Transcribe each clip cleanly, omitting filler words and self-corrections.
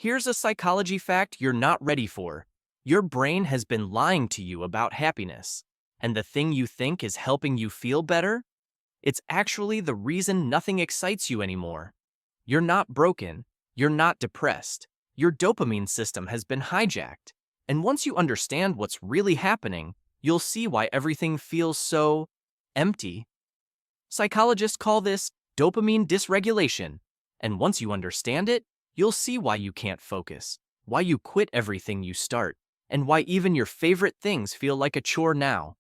Here's a psychology fact you're not ready for. Your brain has been lying to you about happiness. And the thing you think is helping you feel better? It's actually the reason nothing excites you anymore. You're not broken. You're not depressed. Your dopamine system has been hijacked. And once you understand what's really happening, you'll see why everything feels so empty. Psychologists call this dopamine dysregulation. And once you understand it, you'll see why you can't focus, why you quit everything you start, and why even your favorite things feel like a chore now.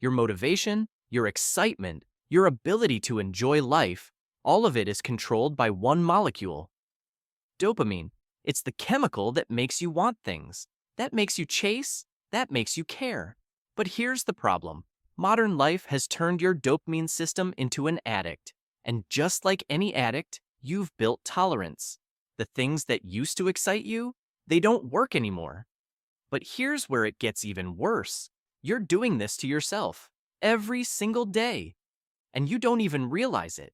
Your motivation, your excitement, your ability to enjoy life, all of it is controlled by one molecule. Dopamine. It's the chemical that makes you want things, that makes you chase, that makes you care. But here's the problem. Modern life has turned your dopamine system into an addict. And just like any addict, you've built tolerance. The things that used to excite you, they don't work anymore. But here's where it gets even worse. You're doing this to yourself every single day, and you don't even realize it.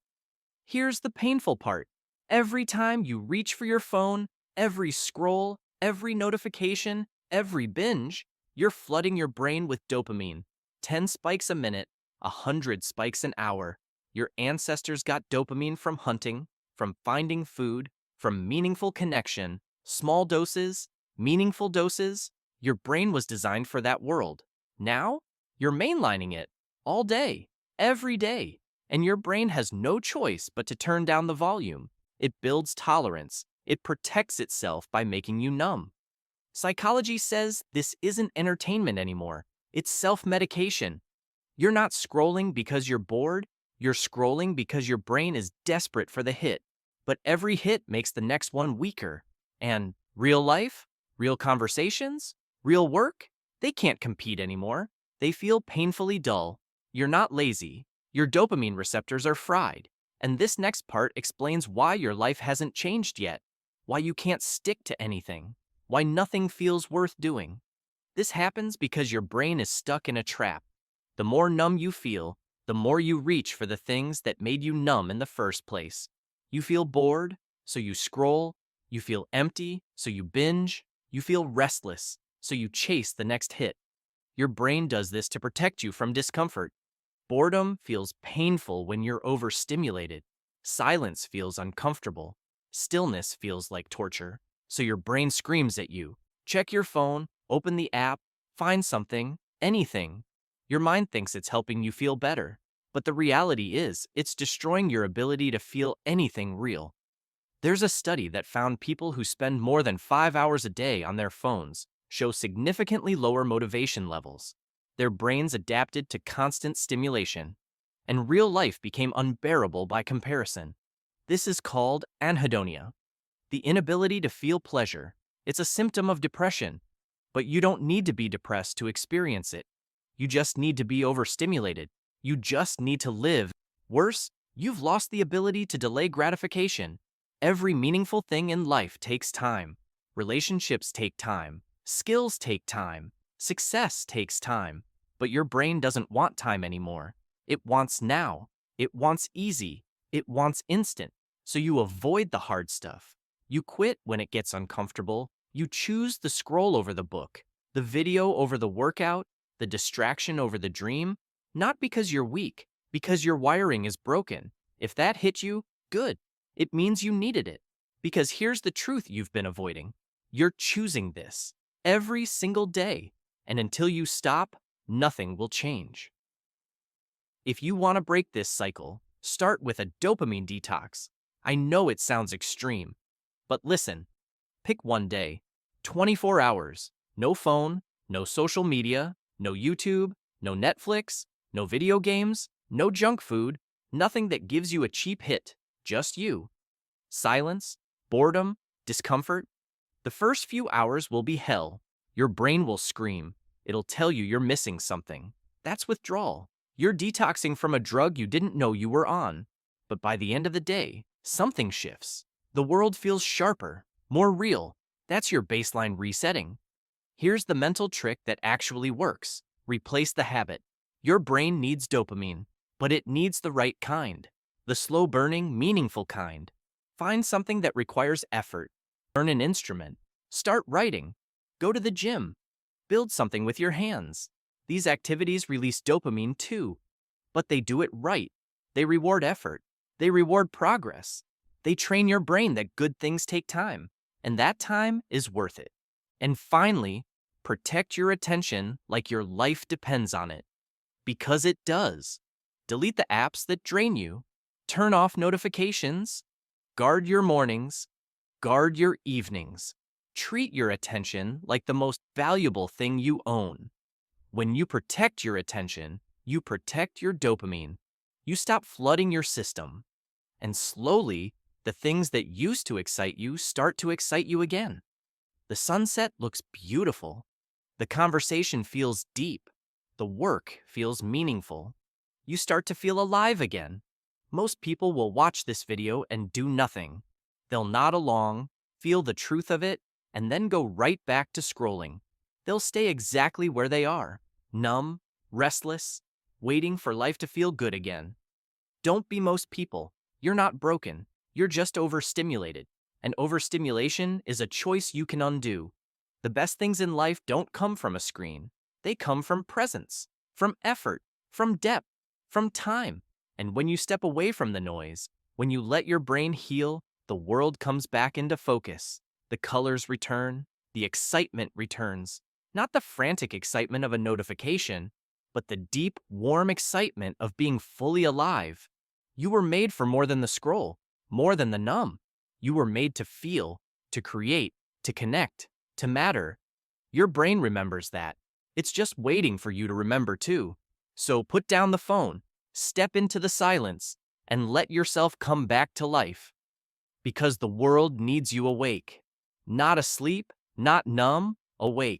Here's the painful part. Every time you reach for your phone, every scroll, every notification, every binge, you're flooding your brain with dopamine. 10 spikes a minute, 100 spikes an hour. Your ancestors got dopamine from hunting, from finding food, from meaningful connection. Small doses, meaningful doses. Your brain was designed for that world. Now, you're mainlining it all day, every day, and your brain has no choice but to turn down the volume. It builds tolerance. It protects itself by making you numb. Psychology says this isn't entertainment anymore. It's self-medication. You're not scrolling because you're bored. You're scrolling because your brain is desperate for the hit. But every hit makes the next one weaker. And real life, real conversations, real work, they can't compete anymore. They feel painfully dull. You're not lazy. Your dopamine receptors are fried. And this next part explains why your life hasn't changed yet, why you can't stick to anything, why nothing feels worth doing. This happens because your brain is stuck in a trap. The more numb you feel, the more you reach for the things that made you numb in the first place. You feel bored, so you scroll. You feel empty, so you binge. You feel restless, so you chase the next hit. Your brain does this to protect you from discomfort. Boredom feels painful when you're overstimulated. Silence feels uncomfortable. Stillness feels like torture. So your brain screams at you. Check your phone, open the app, find something, anything. Your mind thinks it's helping you feel better. But the reality is, it's destroying your ability to feel anything real. There's a study that found people who spend more than 5 hours a day on their phones show significantly lower motivation levels. Their brains adapted to constant stimulation, and real life became unbearable by comparison. This is called anhedonia, the inability to feel pleasure. It's a symptom of depression, but you don't need to be depressed to experience it. You just need to be overstimulated. You just need to live. Worse, you've lost the ability to delay gratification. Every meaningful thing in life takes time. Relationships take time. Skills take time. Success takes time. But your brain doesn't want time anymore. It wants now. It wants easy. It wants instant. So you avoid the hard stuff. You quit when it gets uncomfortable. You choose the scroll over the book, the video over the workout, the distraction over the dream. Not because you're weak, because your wiring is broken. If that hit you, good. It means you needed it. Because here's the truth you've been avoiding. You're choosing this every single day. And until you stop, nothing will change. If you want to break this cycle, start with a dopamine detox. I know it sounds extreme, but listen. Pick one day, 24 hours, no phone, no social media, no YouTube, no Netflix, no video games, no junk food, nothing that gives you a cheap hit, just you. Silence, boredom, discomfort. The first few hours will be hell. Your brain will scream. It'll tell you you're missing something. That's withdrawal. You're detoxing from a drug you didn't know you were on. But by the end of the day, something shifts. The world feels sharper, more real. That's your baseline resetting. Here's the mental trick that actually works. Replace the habit. Your brain needs dopamine, but it needs the right kind. The slow-burning, meaningful kind. Find something that requires effort. Learn an instrument. Start writing. Go to the gym. Build something with your hands. These activities release dopamine too, but they do it right. They reward effort. They reward progress. They train your brain that good things take time, and that time is worth it. And finally, protect your attention like your life depends on it. Because it does. Delete the apps that drain you. Turn off notifications. Guard your mornings. Guard your evenings. Treat your attention like the most valuable thing you own. When you protect your attention, you protect your dopamine. You stop flooding your system. And slowly, the things that used to excite you start to excite you again. The sunset looks beautiful. The conversation feels deep. The work feels meaningful. You start to feel alive again. Most people will watch this video and do nothing. They'll nod along, feel the truth of it, and then go right back to scrolling. They'll stay exactly where they are, numb, restless, waiting for life to feel good again. Don't be most people. You're not broken. You're just overstimulated. And overstimulation is a choice you can undo. The best things in life don't come from a screen. They come from presence, from effort, from depth, from time. And when you step away from the noise, when you let your brain heal, the world comes back into focus. The colors return, the excitement returns. Not the frantic excitement of a notification, but the deep, warm excitement of being fully alive. You were made for more than the scroll, more than the numb. You were made to feel, to create, to connect, to matter. Your brain remembers that. It's just waiting for you to remember too. So put down the phone, step into the silence, and let yourself come back to life. Because the world needs you awake. Not asleep, not numb, awake.